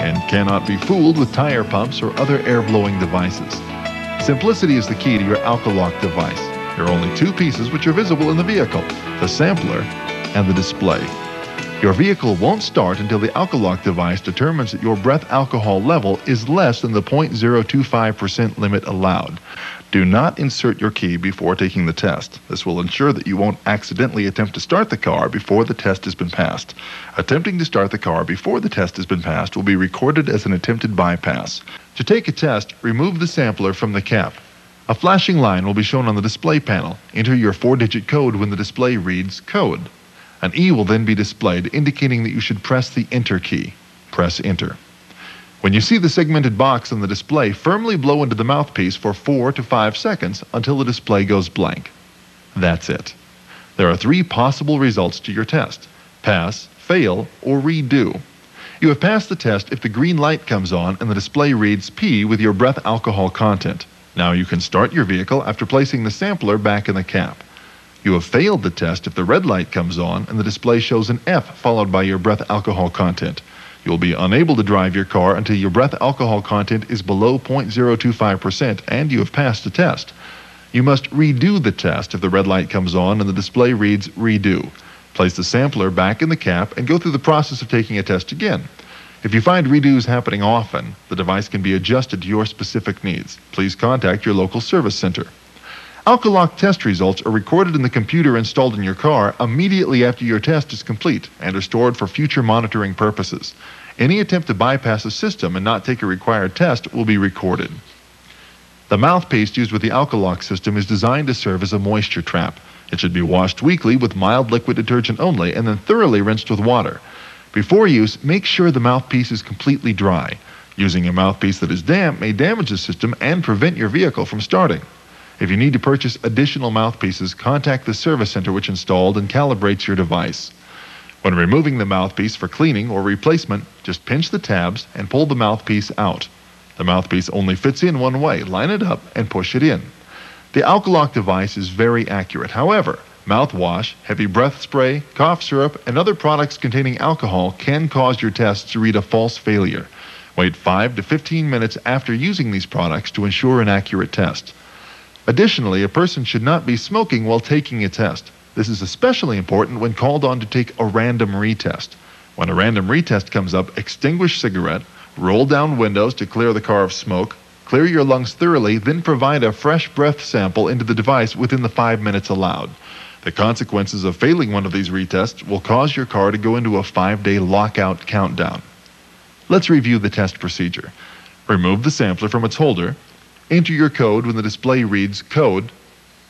and cannot be fooled with tire pumps or other air-blowing devices. Simplicity is the key to your Interlock device. There are only two pieces which are visible in the vehicle, the sampler and the display. Your vehicle won't start until the Interlock device determines that your breath alcohol level is less than the 0.025% limit allowed. Do not insert your key before taking the test. This will ensure that you won't accidentally attempt to start the car before the test has been passed. Attempting to start the car before the test has been passed will be recorded as an attempted bypass. To take a test, remove the sampler from the cap. A flashing line will be shown on the display panel. Enter your 4-digit code when the display reads code. An E will then be displayed, indicating that you should press the Enter key. Press Enter. When you see the segmented box on the display, firmly blow into the mouthpiece for 4 to 5 seconds until the display goes blank. That's it. There are 3 possible results to your test: pass, fail, or redo. You have passed the test if the green light comes on and the display reads P with your breath alcohol content. Now you can start your vehicle after placing the sampler back in the cap. You have failed the test if the red light comes on and the display shows an F followed by your breath alcohol content. You'll be unable to drive your car until your breath alcohol content is below 0.025% and you have passed the test. You must redo the test if the red light comes on and the display reads Redo. Place the sampler back in the cap and go through the process of taking a test again. If you find redos happening often, the device can be adjusted to your specific needs. Please contact your local service center. Interlock test results are recorded in the computer installed in your car immediately after your test is complete and are stored for future monitoring purposes. Any attempt to bypass the system and not take a required test will be recorded. The mouthpiece used with the Interlock system is designed to serve as a moisture trap. It should be washed weekly with mild liquid detergent only and then thoroughly rinsed with water. Before use, make sure the mouthpiece is completely dry. Using a mouthpiece that is damp may damage the system and prevent your vehicle from starting. If you need to purchase additional mouthpieces, contact the service center which installed and calibrates your device. When removing the mouthpiece for cleaning or replacement, just pinch the tabs and pull the mouthpiece out. The mouthpiece only fits in one way. Line it up and push it in. The Interlock device is very accurate. However, mouthwash, heavy breath spray, cough syrup, and other products containing alcohol can cause your tests to read a false failure. Wait 5 to 15 minutes after using these products to ensure an accurate test. Additionally, a person should not be smoking while taking a test. This is especially important when called on to take a random retest. When a random retest comes up, extinguish cigarette, roll down windows to clear the car of smoke, clear your lungs thoroughly, then provide a fresh breath sample into the device within the 5 minutes allowed. The consequences of failing one of these retests will cause your car to go into a 5-day lockout countdown. Let's review the test procedure. Remove the sampler from its holder. Enter your code when the display reads code,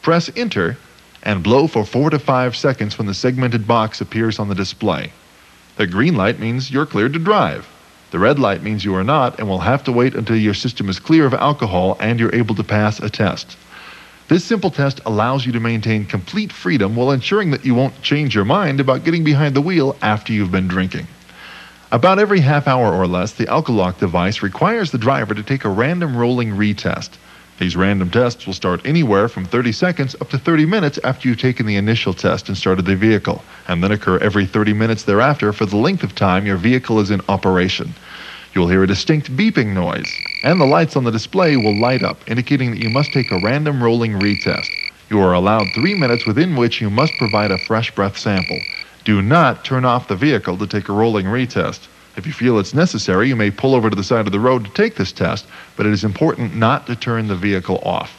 press enter, and blow for 4 to 5 seconds when the segmented box appears on the display. The green light means you're cleared to drive. The red light means you are not and will have to wait until your system is clear of alcohol and you're able to pass a test. This simple test allows you to maintain complete freedom while ensuring that you won't change your mind about getting behind the wheel after you've been drinking. About every half hour or less, the Interlock device requires the driver to take a random rolling retest. These random tests will start anywhere from 30 seconds up to 30 minutes after you've taken the initial test and started the vehicle, and then occur every 30 minutes thereafter for the length of time your vehicle is in operation. You will hear a distinct beeping noise, and the lights on the display will light up, indicating that you must take a random rolling retest. You are allowed 3 minutes within which you must provide a fresh breath sample. Do not turn off the vehicle to take a rolling retest. If you feel it's necessary, you may pull over to the side of the road to take this test, but it is important not to turn the vehicle off.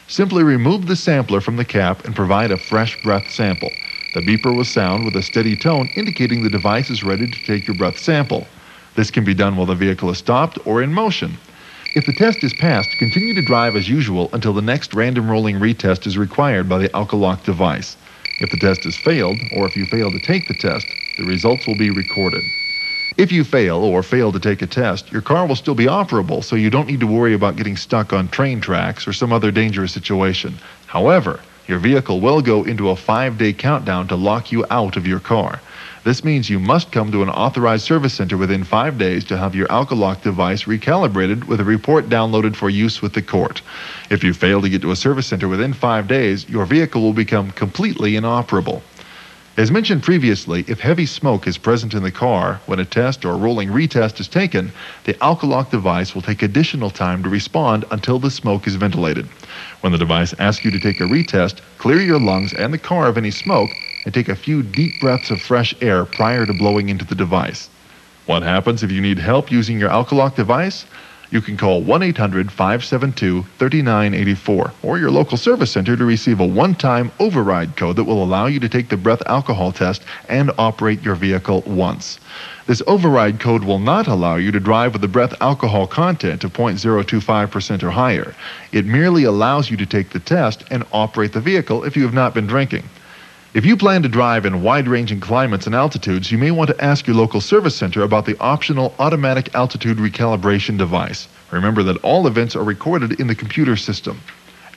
Simply remove the sampler from the cap and provide a fresh breath sample. The beeper will sound with a steady tone indicating the device is ready to take your breath sample. This can be done while the vehicle is stopped or in motion. If the test is passed, continue to drive as usual until the next random rolling retest is required by the Interlock device. If the test has failed, or if you fail to take the test, the results will be recorded. If you fail or fail to take a test, your car will still be operable, so you don't need to worry about getting stuck on train tracks or some other dangerous situation. However, your vehicle will go into a 5-day countdown to lock you out of your car. This means you must come to an authorized service center within 5 days to have your Interlock device recalibrated with a report downloaded for use with the court. If you fail to get to a service center within 5 days, your vehicle will become completely inoperable. As mentioned previously, if heavy smoke is present in the car when a test or rolling retest is taken, the Alkalock device will take additional time to respond until the smoke is ventilated. When the device asks you to take a retest, clear your lungs and the car of any smoke and take a few deep breaths of fresh air prior to blowing into the device. What happens if you need help using your Alkalock device? You can call 1-800-572-3984 or your local service center to receive a one-time override code that will allow you to take the breath alcohol test and operate your vehicle once. This override code will not allow you to drive with a breath alcohol content of 0.025% or higher. It merely allows you to take the test and operate the vehicle if you have not been drinking. If you plan to drive in wide-ranging climates and altitudes, you may want to ask your local service center about the optional automatic altitude recalibration device. Remember that all events are recorded in the computer system.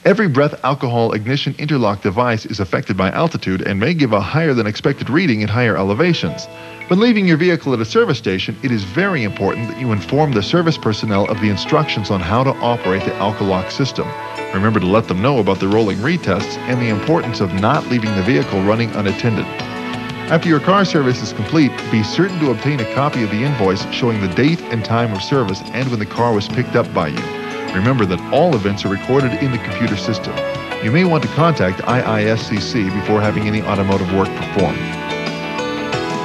Every breath alcohol ignition interlock device is affected by altitude and may give a higher than expected reading at higher elevations. When leaving your vehicle at a service station, it is very important that you inform the service personnel of the instructions on how to operate the Alkalock system. Remember to let them know about the rolling retests and the importance of not leaving the vehicle running unattended. After your car service is complete, be certain to obtain a copy of the invoice showing the date and time of service and when the car was picked up by you. Remember that all events are recorded in the computer system. You may want to contact IISCC before having any automotive work performed.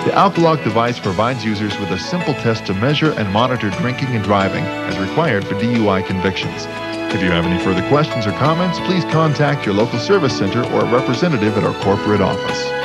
The Alkalock device provides users with a simple test to measure and monitor drinking and driving as required for DUI convictions. If you have any further questions or comments, please contact your local service center or a representative at our corporate office.